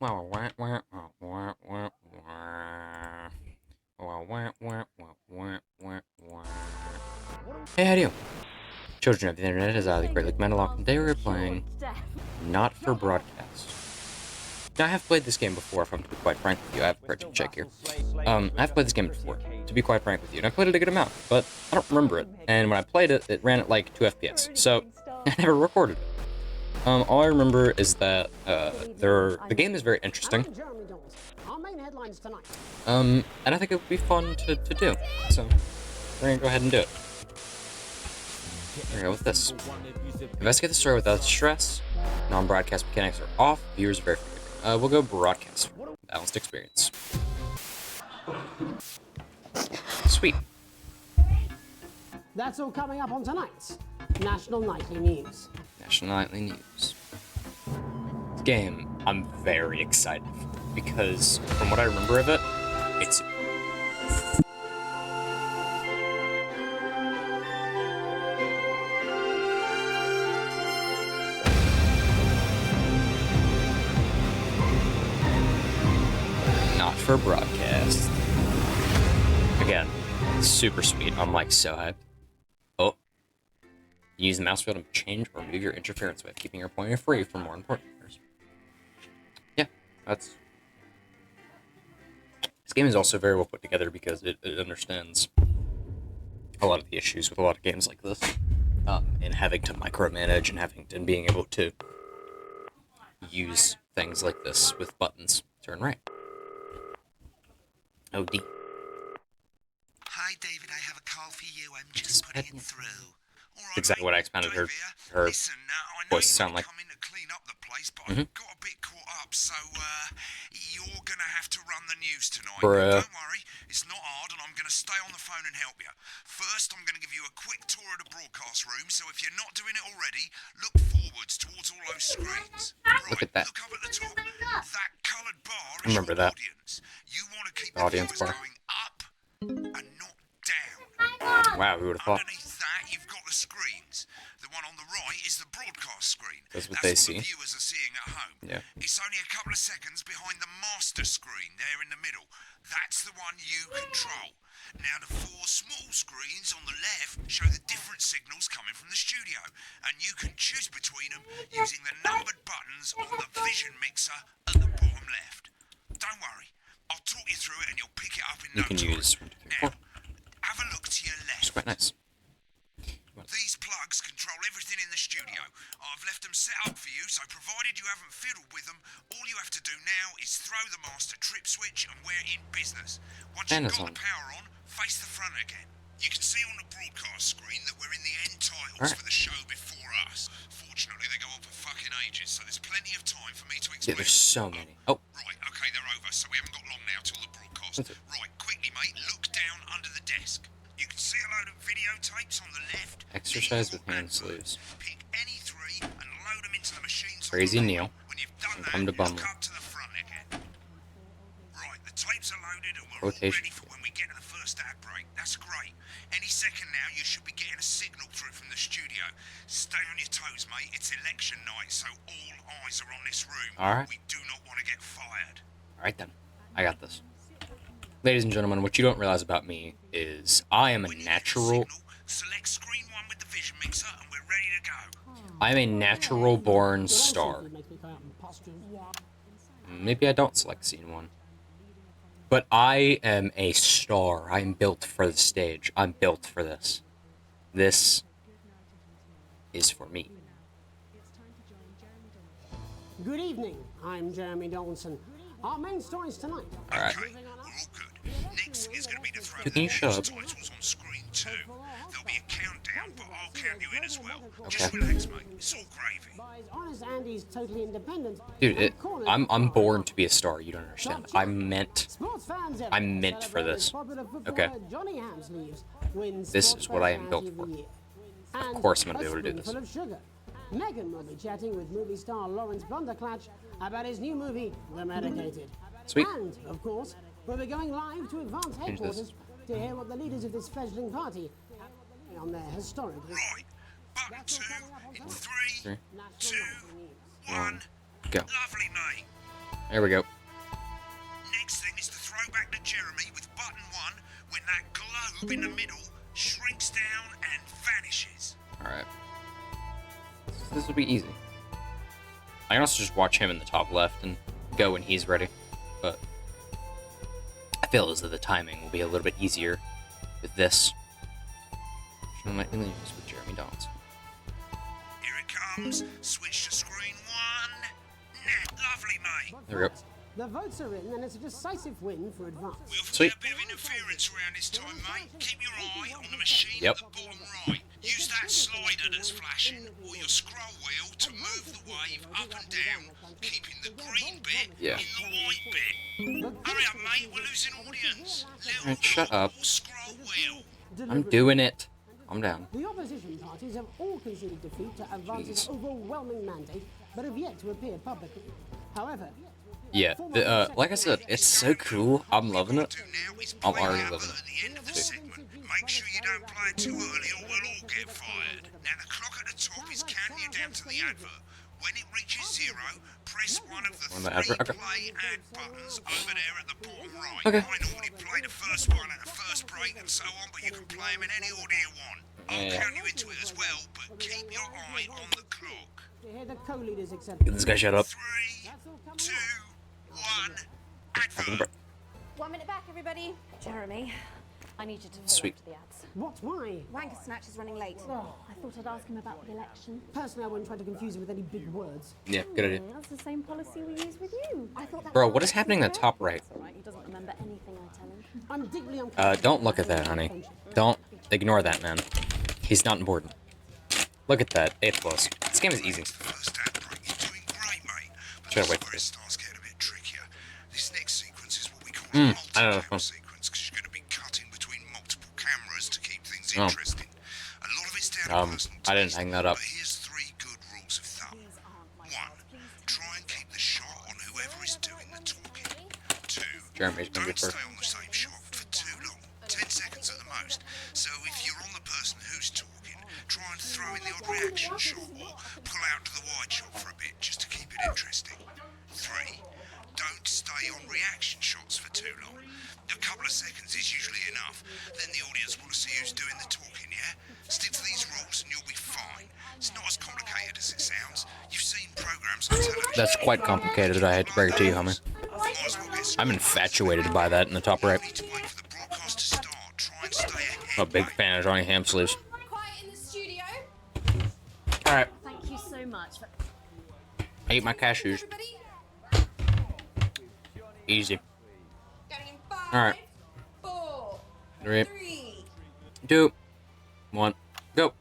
Hey, how do you? Children of the Internet, as I the Great Lake Menalock, and today we're playing Not for Broadcast. Now, I have played this game before, if I'm to be quite frank with you. I have a cartoon check here. I've played this game before, to be quite frank with you, and I played it a good amount, but I don't remember it. And when I played it, it ran at like 2 FPS, so I never recorded it. All I remember is that the game is very interesting. And I think it would be fun to do. So we're gonna go ahead and do it. Here we go with this. Investigate the story without stress. Non-broadcast mechanics are off. Viewers are very forgiving. We'll go broadcast. Balanced experience. Sweet. That's all coming up on tonight's National Nightly News. National Nightly News. This game, I'm very excited for, because from what I remember of it, it's not for broadcast. Again, super sweet. I'm like so hyped. Oh. Use the mouse wheel to change or move your interference with, keeping your pointer free for more important players. Yeah, that's... This game is also very well put together because it understands a lot of the issues with a lot of games like this. And having to micromanage and being able to use things like this with buttons. Turn right. Oh, D. Hi, David. I have a call for you. I'm just putting it through. All right, Exactly what I expected her Listen, I know voice to you sound want like. to come in to clean up the place, but I've got a bit caught up, so you're gonna have to run the news tonight. Bruh. Don't worry, it's not hard, and I'm gonna stay on the phone and help you. First, I'm gonna give you a quick tour of the broadcast room, so if you're not doing it already, look forwards towards all those screens. Look Right, at that. Look up at the top. That coloured bar is Remember your that. audience. You want to keep The the audience viewers bar. going up and not down. Wow, who would have thought? Underneath that, you've got the screens. The one on the right is the broadcast screen. That's what they see. The viewers are seeing at home. Yeah. It's only a couple of seconds behind the master screen there in the middle. That's the one you control. Now, the four small screens on the left show the different signals coming from the studio, and you can choose between them using the numbered buttons on the vision mixer at the bottom left. Don't worry, I'll talk you through it and you'll pick it up in You no can time. use 1, 2, 3, 4. Now, have a look to your left. It's quite nice. These plugs control everything in the studio. I've left them set up for you, so provided you haven't fiddled with them, all you have to do now is throw the master trip switch and we're in business. Once you've got the power on, face the front again. You can see on the broadcast screen that we're in the end titles for the show before us. Fortunately, they go on for fucking ages, so there's plenty of time for me to explain. Yeah, there's so many. Oh. Right, okay, they're over, so we haven't got long now till the broadcast. Right, quickly, mate, look down under the desk. You can see a load of videotapes on the left. Exercise with hand sleeves. Pick any three and load them into the machines. Crazy on the Neil. right. When you've done And that, come to Bumble. look up to the front again. Right, the tapes are loaded and we're all Rotation. ready for when we get to the first ad break. That's great. Any second now, you should be getting a signal through from the studio. Stay on your toes, mate. It's election night, so all eyes are on this room. All right. We do not want to get fired. Alright then. I got this. Ladies and gentlemen, what you don't realize about me is I am a When you get the natural... signal, select screen one with the vision mixer and we're ready to go. I'm a natural born star. Maybe I don't select scene 1. But I am a star. I'm built for the stage. I'm built for this. This is for me. Good evening, I'm Jeremy Donaldson. Our main stories tonight. Alright. Okay, we're all good. Next is going to be to throw Can the you shut up? titles on screen 2. There'll be a countdown, but I'll count you in as well. Okay. Just relax, mate. It's all gravy. By his honest Andy's totally independent. Dude, I'm born to be a star. You don't understand. I'm meant. Sports fans I'm meant for this. Okay. Johnny Hamsleeves wins This Sports is what I am Personality built of the for. Year. Of And course I'm gonna a be able to do this. spoonful of sugar. Megan will be chatting with movie star Lawrence Blunderclatch about his new movie, The Medicated. Sweet. And, of course, we'll be going live to Advance Change this. headquarters to hear what the leaders of this fledgling party have on their historic Right. Button 2 in 3, 2, 1. Go. Lovely, mate. There we go. Next thing is to throw back to Jeremy with button 1 when that globe in the middle shrinks down and vanishes. Alright. This will be easy. I can also just watch him in the top left and go when he's ready. But I feel as though the timing will be a little bit easier with this. Should I use with Jeremy Dawes? Here it comes. Switch to screen 1. Nah, lovely, mate. There we go. The votes are in, and it's a decisive win for Advance. We often Sweet. get a bit of interference around this time, mate. Keep your eye on the machine Yep. at the bottom right. Use that slider that's flashing, or your scroll wheel to move the wave up and down, keeping the green bit Yeah. in the white bit. Hurry up, mate. We're losing audience. Little Alright, shut up. scroll wheel. I'm doing it. I'm down. The opposition parties have all conceded defeat to Advance's Jeez. overwhelming mandate, but have yet to appear publicly. However, Yeah, like I said, it's so cool. I'm loving it. Do now is I'm play already the loving advert it. at the end of the segment. Make sure you don't play it too early or we'll all get fired. Now the clock at the top is counting you down to the advert. When it reaches 0, press one of the On the three advert, okay. play ad buttons over there at the bottom right. Okay. I normally play the first one at the first break and so on, but you can play them in any order you want. I'll Yeah. count you into it as well, but keep your eye on the clock. to hear the co-leaders accept. This guy shut up. 3, 2, 1, advert. 1 minute back, everybody. Jeremy, I need you to fill Sweet. out the ads. What? Why? Wanker Snatch is running late. Oh, I thought I'd ask him about the election. Personally, I wouldn't try to confuse him with any big words. Yeah, good idea. That's the same policy we use with you. I thought that Bro, was what is happening in the top right? That's all right. He doesn't remember anything I tell him. I'm deeply uncomfortable. Don't look at that, honey. Don't ignore that, man. He's not important. Look at that. A+. This game is easy. First ad break, you're doing great, mate. But Should I this is wait where for it this? starts getting a bit trickier. This next sequence is what we call I a don't know. multi-cam sequence, because you're going to be cutting between multiple cameras to keep things Oh. interesting. A lot of it's down to personal I didn't taste, hang that up. But here's 3 good rules of thumb. These aren't my 1. cards. Please Try and keep the shot on whoever is doing the talking. 2. Jeremy's gonna be Don't first. stay on the same shot for too long. 10 seconds at the most. So if you're on the person who's talking, try and throw in the odd reaction shot or pull out to the wide shot for a bit just to keep it interesting. 3. Don't stay on reaction shots for too long. A couple of seconds is usually enough. Then the audience want to see who's doing the talking, yeah? Stick to these rules and you'll be fine. It's not as complicated as it sounds. You've seen programs on television. That's quite complicated, I hate to break it to you, homie. Might as well get some I'm infatuated by that in the top right. need to wait for the broadcast to start. Try and stay ahead. I'm a big fan of Johnny Ham sleeves. Quiet in the studio. Alright, Thank you so much. For... I eat my cashews. Everybody, Easy. going in 5, All right. 4, Three, 3. 2, 1, go.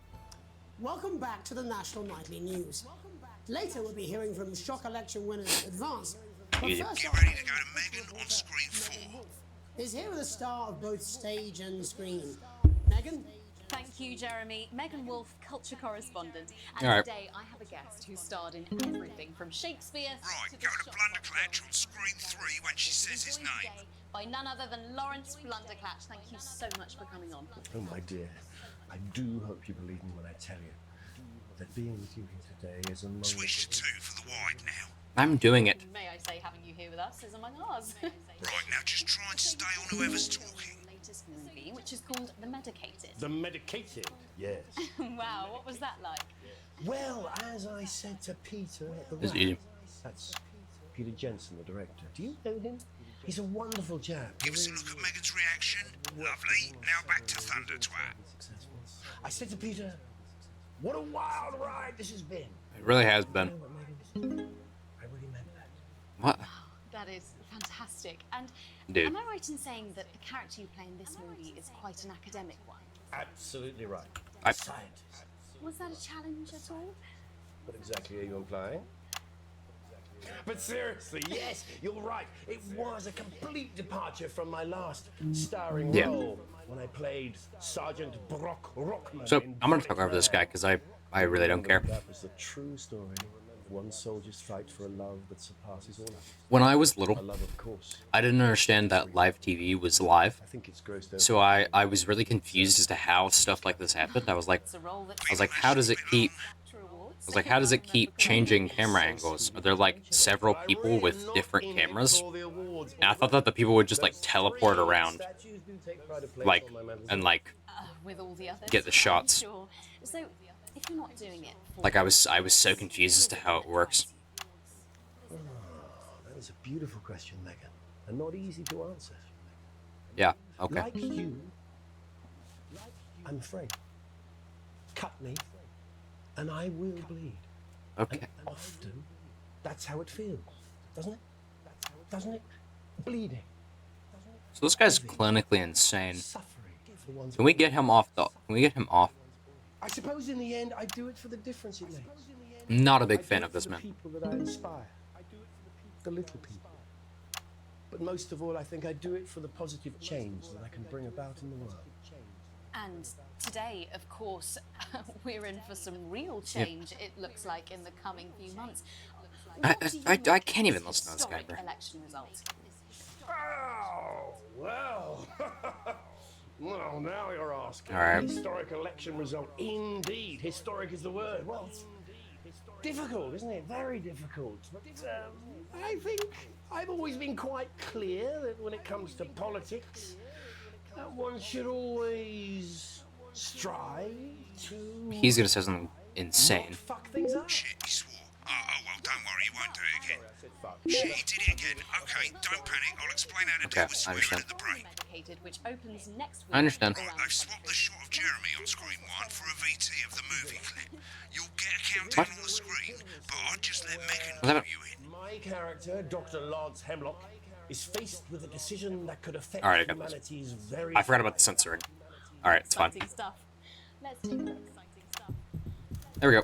Welcome back to the National Nightly News. Later, we'll be hearing from shock election winners Advance. But Easy. first Get up, ready to go to Megan on screen 4. is here with a star of both stage and screen. Megan? Thank you, Jeremy. Megan Wolf, culture correspondent. And All right. today I have a guest who starred in everything from Shakespeare Right, to go the to Shop Blunderclatch on screen 3 when she says his Joined name. today by none other than Lawrence Blunderclatch. Thank you so much for coming on. Oh, my dear, I do hope you believe me when I tell you that being with you here today is among Switch to 2 for the wide now. I'm doing it. May I say, having you here with us is among ours. Right, now just try and stay on whoever's talking. Latest movie, which is called The Medicated. the medicated. Yes. Wow, what was that like? Well, as I said to Peter at the This is Rat, easy. that's Peter Jensen, the director. Do you know him? He's a wonderful chap. Give us a look at Megan's reaction. Lovely. Now back to Thunder Twat. Successful. I said to Peter, "What a wild ride this has been." It really has been. You know what Megan said? I really meant that. What? That is fantastic. And Dude. am I right in saying that the character you play in this movie is quite an academic one? Absolutely right. I- Scientist. Was that a challenge at all? What exactly are you implying? But seriously, yes, you're right. It was a complete departure from my last starring Yeah. role when I played Sergeant Brock Rockman. So, in I'm gonna talk over this guy because I really don't care. That was the true story of one soldier's fight for a love that surpasses all others. When I was A little, love, of course. I didn't understand that live TV was live. I think it's grossed over. So I was really confused as to how stuff like this happened. I was like, It's a role that how does it keep? to rewards. I was like, how does it keep changing camera angles? Are there like several people with different cameras? And I thought that the people would just like teleport around, like, and like With all the others. get the shots. Sure. So, if you're not doing it for Like I was so confused as to how it works. That is a beautiful question, Megan, and not easy to answer. Yeah. Okay. Like you, I'm afraid. Cut me, and I will bleed. Okay. And often, that's how it feels, doesn't it? Doesn't it? Bleeding. So this guy's clinically insane. Suffering. For the ones Can we get him off though? Can we get him off? I suppose in the end, I do it for the difference it makes. Not a I big do fan it of for this the man. people that I inspire. The little people. But most of all, I think I do it for the positive change that I can bring about in the world. And today, of course, we're in for some real change, it looks like, in the coming few months. What do you I make can't of even this listen to this guy, historic bro. election result? Oh, well. Well, now you're asking. All right. Historic election result. Indeed. Historic is the word. Well, it's difficult, isn't it? Very difficult. But I think I've always been quite clear that when it comes to politics, one should always strive to He's gonna say something insane. not fuck things up. Shit, he swore. Oh, well, don't worry, he won't do it again. Shit, he did it again. Okay, don't panic. I'll explain how to Okay, deal with I swearing understand. at the break. Medicated, which opens next week. I understand. Right, they've swapped the shot of Jeremy on screen 1 for a VT of the movie clip. You'll get a countdown on the screen, but I'd just let Megan Was that put you in. My character, Dr. Lance Hemlock, is faced with a decision that could affect All right, I got this. humanity's very. I forgot about the censoring. All right, it's fine. Exciting stuff. Let's take the exciting stuff. There we go.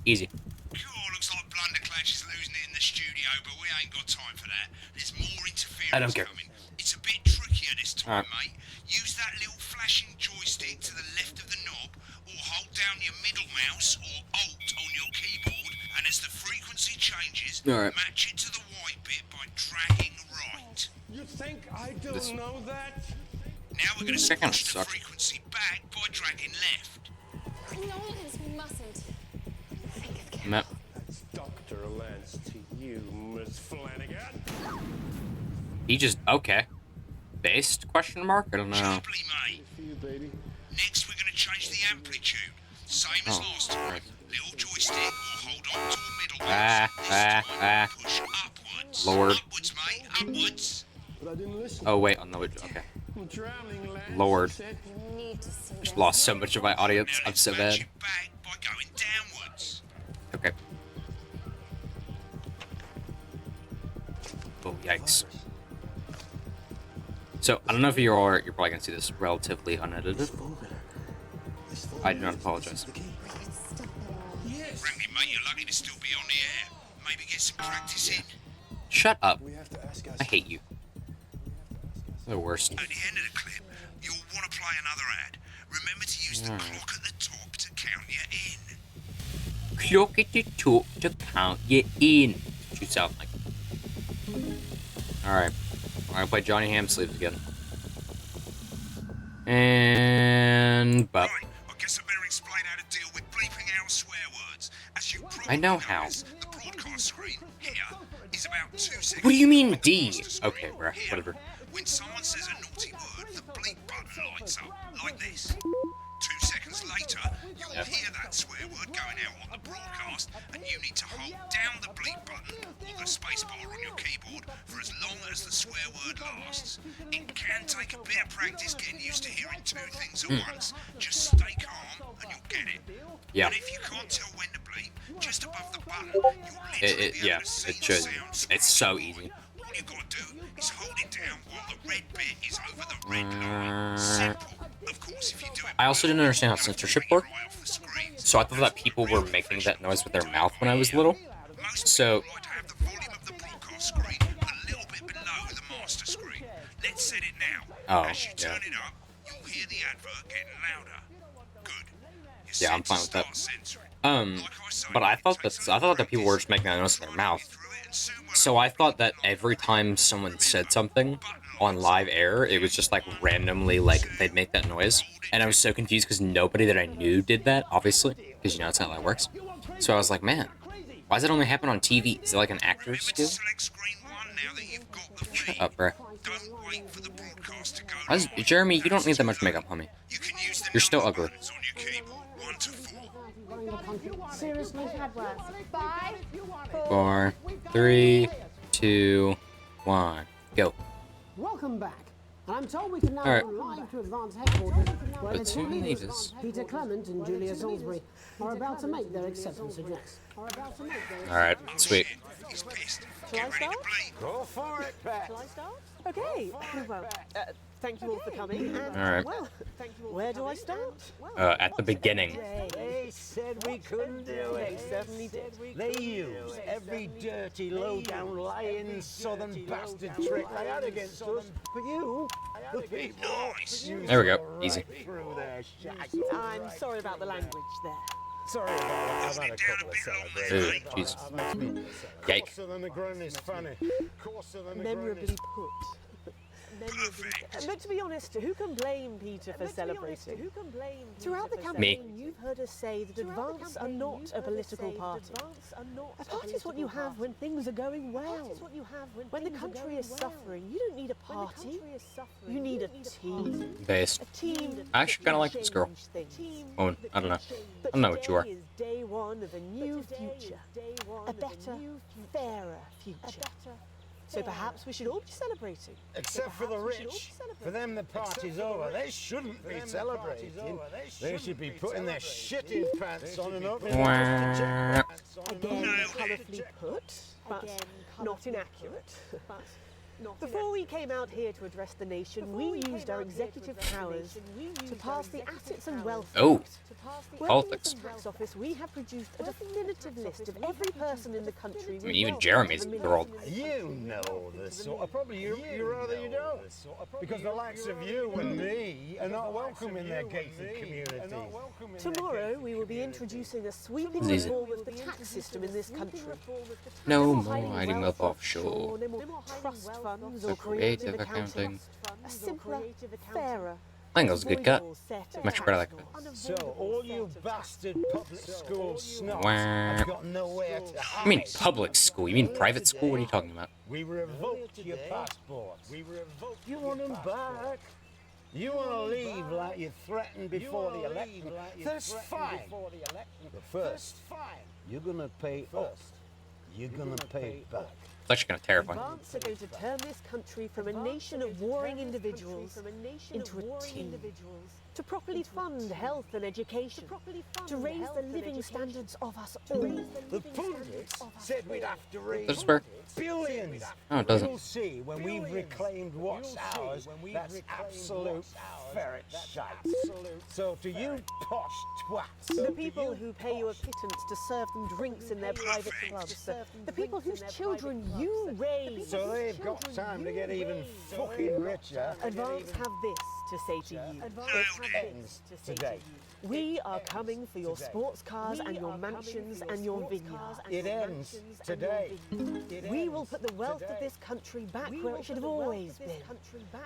Easy. Cool, looks like Blunderclatch is losing it in the studio, but we ain't got time for that. There's more interference I don't care. coming. It's a bit trickier this time, Alright. mate. Use that little flashing joystick to the left of the knob, or hold down your middle mouse or Alt on your keyboard, and as the frequency changes, Alright. match it to the white bit by dragging right. You think I don't This- know that? Now we're going to That kinda switch the sucks. frequency back by dragging left. Acknowledge we mustn't. Think of Carol. Matt. That's Dr. Lance to you, Miss Flanagan. He just okay. Based question mark? I don't know. Sharply, mate. For you, baby. Next, we're going to change the amplitude. Same as Oh, last time. alright. Little joystick or hold on to a middle Ah, mouse. This time, ah. push upwards. Lord. Upwards, mate. Upwards. But I didn't listen. Oh wait, oh no, okay. I'm drowning, Lance. Lord. She said. You need to see Just this. lost so much of my audience. Now I'm let's so match bad. it back by going downwards. Okay. Oh yikes. So I don't know if you're probably gonna see this relatively unedited. I do not apologize. Stop it all. Yes. Frankly, mate, you're lucky to still be on the air. Maybe get some practice in. Shut up. We have to ask I hate you. The worst. At the end of the clip, you'll want to play another ad. Remember to use the clock at the top to count you in. Clock at the top to count you in. What you sound like. Alright. We're gonna play Johnny Hamsleeves again. And but Right, I guess I better explain how to deal with bleeping out swear words. As you probably I know how. noticed, the broadcast screen here is about 2 seconds. What do you mean behind D? the master screen. Okay, bruh, Here, whatever. When someone says a naughty word, the bleep button lights up, like this. 2 seconds later, you'll Yep. hear that swear word going out on the broadcast, and you need to hold down the bleep button or the space bar on your keyboard for as long as the swear word lasts. It can take a bit of practice getting used to hearing 2 things at once. Just stay calm and you'll get it. Yeah. And if you can't tell when to bleep, just above the button, you'll literally be yeah, able to see it the should. sounds. It's so easy. All you gotta do is hold it down while the red bit is over the red line. Simple. Of course, if you do it I also didn't understand how censorship worked. right off the screen. So I thought that people were making that noise with their mouth when I was little. Most So people like to have the volume of the broadcast screen a little bit below the master screen. Let's set it now. Oh, As you yeah. turn it up, you'll hear the advert getting louder. Good. You're Yeah, I'm set to fine with that. start censoring. Um, but I thought that people were just making that noise with their mouth. Through it and soon we'll So I thought that every time someone said something on live air, it was just like randomly like they'd make that noise, and I was so confused because nobody that I knew did that. Obviously, because you know that's how that works. So I was like, man, why does it only happen on TV? Is it like an actor's Remember skill? to select screen 1 now that you've got the Shut feed. up, bruh. Don't wait for the broadcast to go Why is- live. Jeremy, you don't That's need that too much late. makeup, homie. You can use the You're still number ugly. buttons on your keyboard, 1 to 4. Running the country. Seriously? Had worse. 5, 4, 3, 2, 1, go. Welcome back. And I'm told we can now Alright. go live to Advance headquarters, where the But two two leaders, leaders. Peter Clement and Julia Salisbury, are about to make their acceptance address. Alright, sweet. He's pissed. Shall I Get ready to start? bleed. Go for it, Pat. Shall I start? Okay. Well, thank you all for coming. And, Alright. well, where do I start? At the beginning. They said we couldn't do They it. certainly did. They used every dirty, low-down, lying southern bastard trick they had against us. But you, the people, used There we go. it right Easy. through their shag. I'm sorry about the language there. Sorry about it. I've had a couple of celebrations. Ugh, jeez. Yikes. Yikes. Coarser than the ground is funny. Coarser than the ground Memorably is... put. But to be honest, who can blame Peter for celebrating? Throughout the campaign, you've heard us say that Advance are not a political party. A party is what you have when things are going well. When the country is suffering, you don't need a party. You need a team. Based. A team that I actually kinda like can this girl. change things. Oh, I don't know. But I don't know what you are. today is day one of a new future. A better, fairer future. So perhaps we should all be celebrating. Except for the rich. For them, the party's over. They shouldn't be celebrating. They should be putting their shitting pants on and opening Wah. their Again, colourfully put, but not inaccurate. Before we came out here to address the nation, we used our executive powers to pass the Assets and Wealth Oh. Act. Politics. Working with the tax office, we have produced a definitive list of every person in the country. I mean, even Jeremy's girl. You know the sort of... Probably you rather you don't. Because the likes of you and me are not welcome in their gated communities. Tomorrow, we will be introducing a sweeping Easy. reform of the tax system in this country. No more more hiding hiding wealth offshore. no more trust funds or For creative accounting. A simpler, fairer, I think that was a good cut. joyful set of Much better like tax that. So, all you bastard public school snobs Wah. have got nowhere to hide. I mean public school. You mean private school? What are you talking about? We revoked your passports. You want them back? You want to leave like you threatened before the election? That's fine. But first, you're going to pay up. You're going to pay back. It's actually kind of terrifying. Advance are going to turn this country from a nation of warring individuals into a team. To properly fund health and education. To raise the living standards of us all. The pundits said we'd have to raise Does it work? billions. No, it doesn't. You'll see when we've reclaimed what's ours, that's absolute ferret shite. So to you posh twats, The people who pay you a pittance to serve them drinks in their private clubs. The people whose children you raise. so they've got time to get even fucking richer. Advance have this to say to you. It ends today. We are coming for your sports cars and your mansions and your vineyards. It ends today. We will put the wealth of this country back where it should have always been.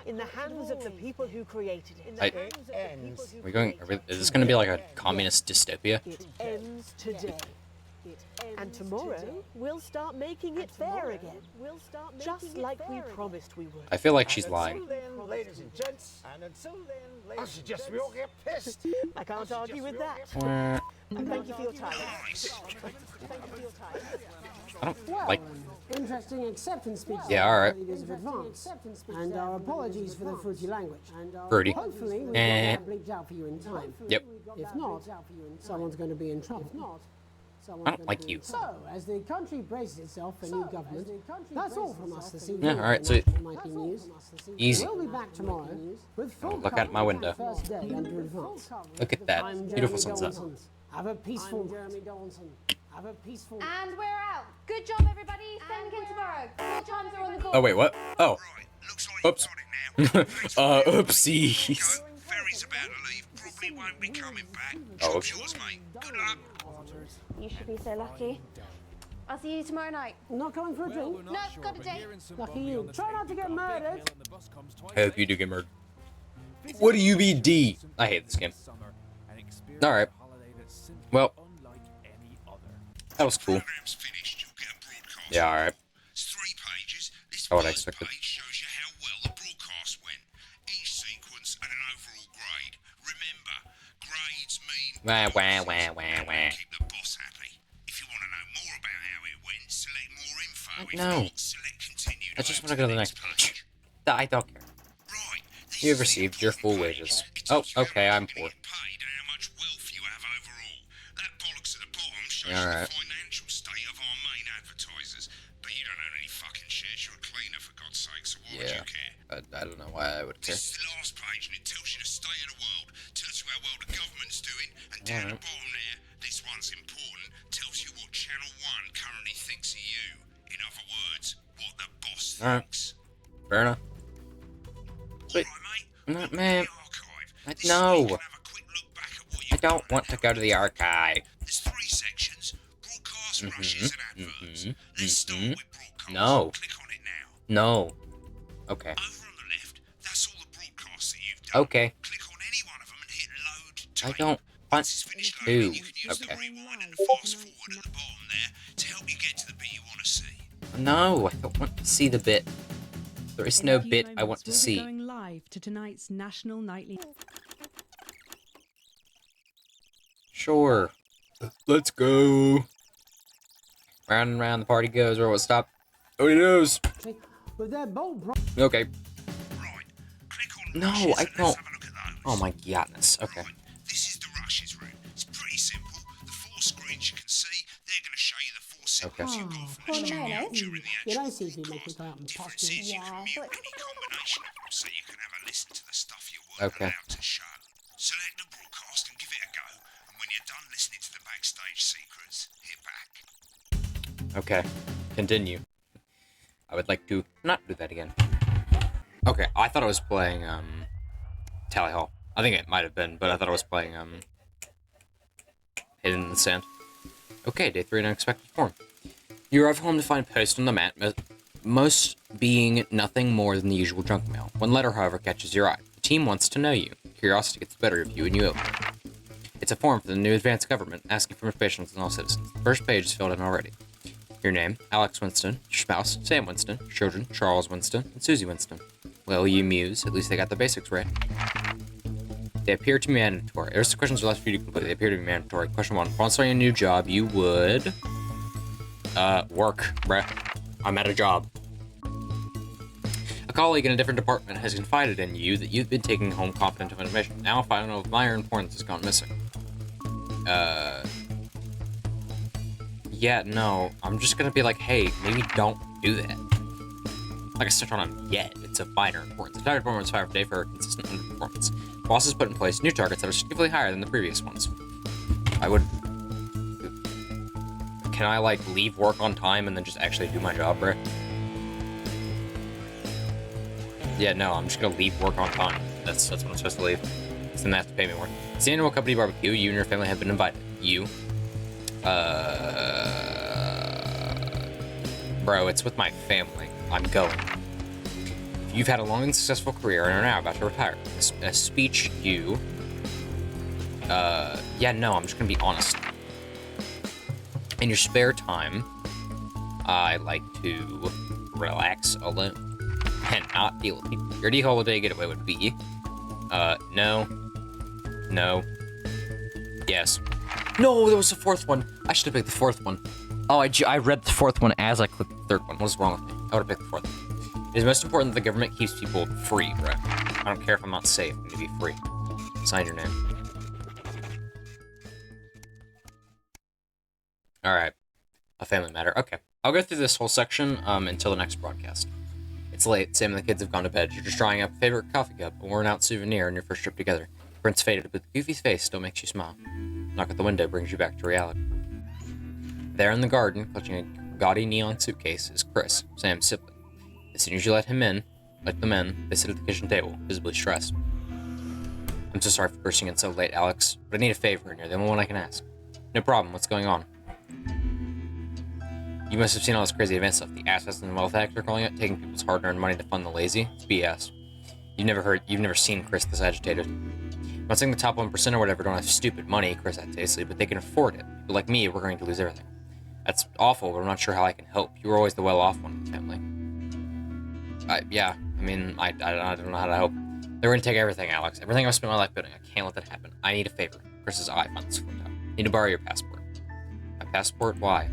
In the hands of the people who created it. It ends. Are we going? Is this going to be like a communist dystopia? It ends today. And tomorrow, we'll start making it fair again. Just like we promised we would. I feel like she's lying. Until then, ladies and gents, and until then, I suggest we all get pissed. I can't argue with that. Wah. And thank you for your time. I don't like. Interesting acceptance speech. Yeah, all right. Leaders of Advance. And our apologies for the fruity language. Fruity. Hopefully, we'll Eh. get that bleeped out for you in time. Yep. If not, someone's going to be in trouble. I don't like you. So, as the country braces itself for new government, that's all from us this evening. Yeah, all right, so Mikey News. easy. We'll be back tomorrow with full Look out my coverage window. of the first day under Advance. Look at that I'm beautiful Jeremy sunset. Dawson. Have a peaceful night. Have a peaceful And we're out. Good job, everybody. Same again tomorrow. More times are on the board. Oh wait, what? Oh, Right, looks like oops. you've got it now. Thanks for Oopsies. Go. Ferry's about to leave. Probably won't be coming back. Oh, Job's okay. yours, mate. Good luck. You should be so lucky. I'll see you tomorrow night. Not going for a drink? No, got a date. Lucky you. Try not to get murdered. I hope you do get murdered. What do you mean, D? I hate this game. Alright. Well, That was cool. Program's finished, you'll get a broadcast. Yeah, alright. It's 3 pages. This Oh, what I first expected. page shows you how well the broadcast went. Each sequence and an overall grade. Remember, grades mean Wah, wah, wah, wah, wah. keep the boss happy. If you want to know more about how it went, select more info. If No. not, select continue. I just want to go to the next page. I don't care. Right. this You have is the received your full page. wages. It Oh, tells you how okay, much I'm you're poor. getting paid and how much wealth you have overall. That bollocks at the bottom shows Alright. the financial state of our main advertisers. But you don't own any fucking shares. You're a cleaner, for God's sake, so why would Yeah. you care? I don't know why I would care. This is the last page, and it tells you the state of the world, tells you how well the government's doing, and down Alright. the bottom there, this one's important, tells you what Channel 1 currently thinks of you. In other words, what the boss Alright. thinks. Fair enough. Sweet. Alright, No, mate? man. The archive. I- This is where no. you can have a quick look back at what I you've don't done. want to go to the archive. There's 3 sections: broadcast, rushes, and adverts. Let's start with broadcast. No. Click on it now. No. Okay. Over on the left, that's all the broadcasts that you've done. Okay. Click on any one of them and hit load I tape. don't Once want it's finished to. loading, you can use the Okay. rewind and the fast forward at the bottom there to help you get to the bit you want to see. No, I don't want to see the bit. There is no bit I want to see. Going live to tonight's national nightly. Sure. Let's go. Round and round the party goes, or what stop? Oh, he knows. With their bold Okay. Right. Click on No, rushes I and don't. let's have a look at those. Oh my godness. Okay. Right. This is the rushes room. It's pretty simple. The 4 screens you can see, they're going to show you the 4 signals you've got from the Pour the studio mayonnaise. during the You actual don't seem to be broadcast. making quite out in Different posture. scenes you Yeah, can I mute thought- any combination of them, so you can have a listen to the stuff you weren't Okay. allowed to show. Select the broadcast and give it a go. And when you're done listening to the backstage secrets, hit back. Okay. Continue. I would like to not do that again. Okay, I thought I was playing, Tally Hall. I think it might have been, but I thought I was playing, Hidden in the Sand. Okay, day 3 in unexpected form. You arrive home to find post on the mat, most being nothing more than the usual junk mail. One letter, however, catches your eye. The team wants to know you. Curiosity gets the better of you, and you open it. It's a form for the new advanced government, asking for information on all citizens. The first page is filled in already. Your name, Alex Winston. Your spouse, Sam Winston. Children, Charles Winston and Susie Winston. Well, you muse. At least they got the basics right. They appear to be mandatory. Here's the questions left for you to complete. They appear to be mandatory. Question 1. Upon starting a new job, you would... work, bruh. I'm at a job. A colleague in a different department has confided in you that you've been taking home confidential information. Now, if I don't know if minor importance has gone missing. Yeah, no. I'm just gonna be like, hey, maybe don't do that. Like I said on yet, it's of minor importance. The target performance 5 per day for consistent underperformance. Bosses put in place new targets that are significantly higher than the previous ones. I would... Can I, like, leave work on time and then just actually do my job, bro? Yeah, no, I'm just gonna leave work on time. That's what I'm supposed to leave. So then they have to pay me more. It's the annual company barbecue. You and your family have been invited. You. Bro, it's with my family. I'm going. You've had a long and successful career and are now about to retire. A speech you... yeah, no, I'm just gonna be honest. In your spare time, I like to relax alone and not deal with people. Your holiday getaway would be... no. No. Yes. No, there was a 4th one. I should have picked the 4th one. Oh, I read the 4th one as I clicked the 3rd one. What's wrong with me? I would have picked the 4th one. It is most important that the government keeps people free, bro. I don't care if I'm not safe. I need to be free. Sign your name. Alright. A family matter. Okay. I'll go through this whole section until the next broadcast. It's late. Sam and the kids have gone to bed. You're just drying up a favorite coffee cup, a worn-out souvenir on your first trip together. Prince faded, but the goofy face still makes you smile. Knock at the window brings you back to reality. There in the garden, clutching a gaudy neon suitcase, is Chris, Sam's sibling. As soon as you let him in, like the men, they sit at the kitchen table, visibly stressed. I'm so sorry for bursting in so late, Alex, but I need a favor, and you're the only one I can ask. No problem, what's going on? You must have seen all this crazy event stuff, the assets and wealth act they're calling it, taking people's hard-earned money to fund the lazy. It's BS. You've never seen Chris this agitated. I'm not saying the top 1% or whatever don't have stupid money, Chris adds hastily, but they can afford it. People like me, we're going to lose everything. That's awful, but I'm not sure how I can help. You were always the well-off one in the family. Yeah, I mean, I don't know how to help. They're gonna take everything, Alex. Everything I've spent my life building. I can't let that happen. I need a favor. Chris's eye finally slipped out. I need to borrow your passport. My passport? Why?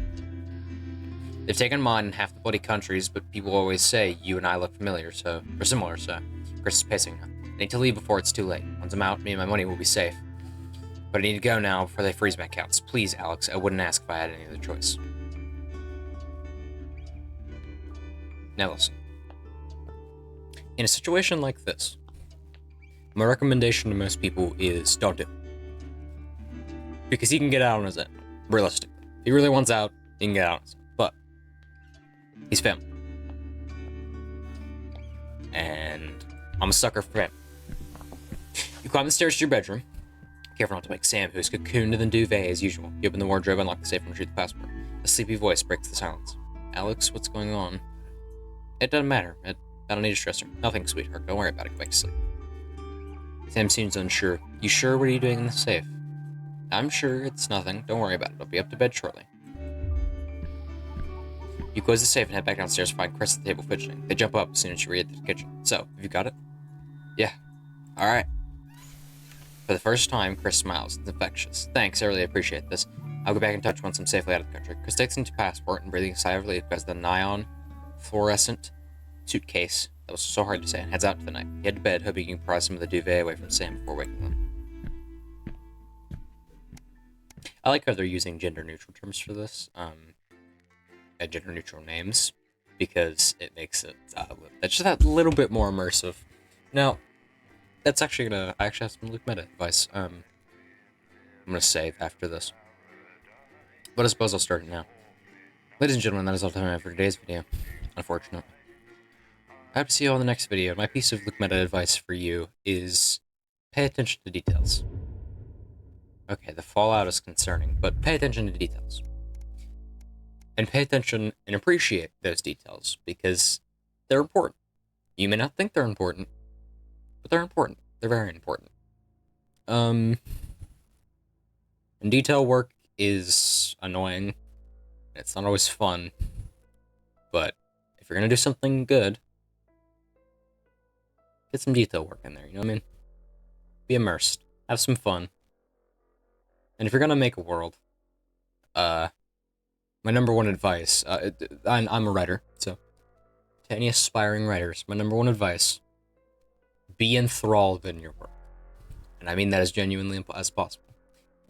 They've taken mine in half the bloody countries, but people always say you and I look familiar, so... or similar, so... Chris is pacing now. I need to leave before it's too late. Once I'm out, me and my money will be safe. But I need to go now before they freeze my accounts. Please, Alex, I wouldn't ask if I had any other choice. Now listen. In a situation like this, my recommendation to most people is don't do it. Because he can get out on his own, realistically. If he really wants out, he can get out on his own. But he's family. And I'm a sucker for him. You climb the stairs to your bedroom. Careful not to wake Sam, who is cocooned in the duvet as usual. You open the wardrobe, unlock the safe, and retrieve the passport. A sleepy voice breaks the silence. Alex, what's going on? It doesn't matter. I don't need a stressor. Nothing, sweetheart. Don't worry about it. Go back to sleep. Sam seems unsure. You sure? What are you doing in the safe? I'm sure it's nothing. Don't worry about it. I'll be up to bed shortly. You close the safe and head back downstairs to find Chris at the table fidgeting. They jump up as soon as you read the kitchen. So, have you got it? Yeah. Alright. For the first time, Chris smiles. It's infectious. Thanks, I really appreciate this. I'll go back in touch once I'm safely out of the country. Chris takes into passport and breathing a sigh of relief because the neon fluorescent suitcase that was so hard to say and heads out to the night. He head to bed, hoping he can pry some of the duvet away from Sam before waking them. I like how they're using gender-neutral terms for this, gender-neutral names, because it makes it that's just that little bit more immersive. Now, that's actually I actually have some Luke Meta advice. I'm gonna save after this, but I suppose I'll start it now. Ladies and gentlemen, that is all the time I have for today's video. Unfortunately, I hope to see you all in the next video. My piece of Luke Meta advice for you is pay attention to details. Okay, the fallout is concerning, but pay attention to details. And pay attention and appreciate those details, because they're important. You may not think they're important, but they're important. They're very important. And detail work is annoying. It's not always fun. But if you're gonna do something good, get some detail work in there, you know what I mean? Be immersed. Have some fun. And if you're gonna make a world, my number one advice, I'm a writer, so to any aspiring writers, my number one advice, be enthralled in your work. And I mean that as genuinely as possible.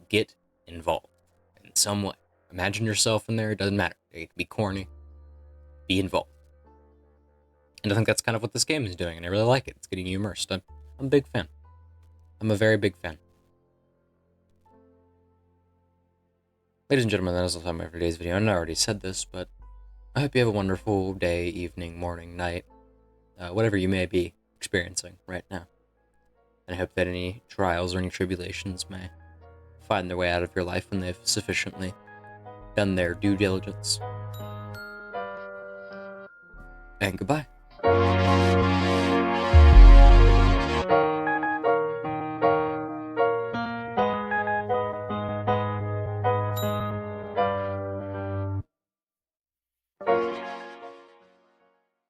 Get involved in some way. Imagine yourself in there, it doesn't matter. It can be corny. Be involved. And I think that's kind of what this game is doing, and I really like it. It's getting you immersed. I'm a big fan. I'm a very big fan. Ladies and gentlemen, that is all the time I have for today's video. And I already said this, but I hope you have a wonderful day, evening, morning, night, whatever you may be experiencing right now. And I hope that any trials or any tribulations may find their way out of your life when they've sufficiently done their due diligence. And goodbye.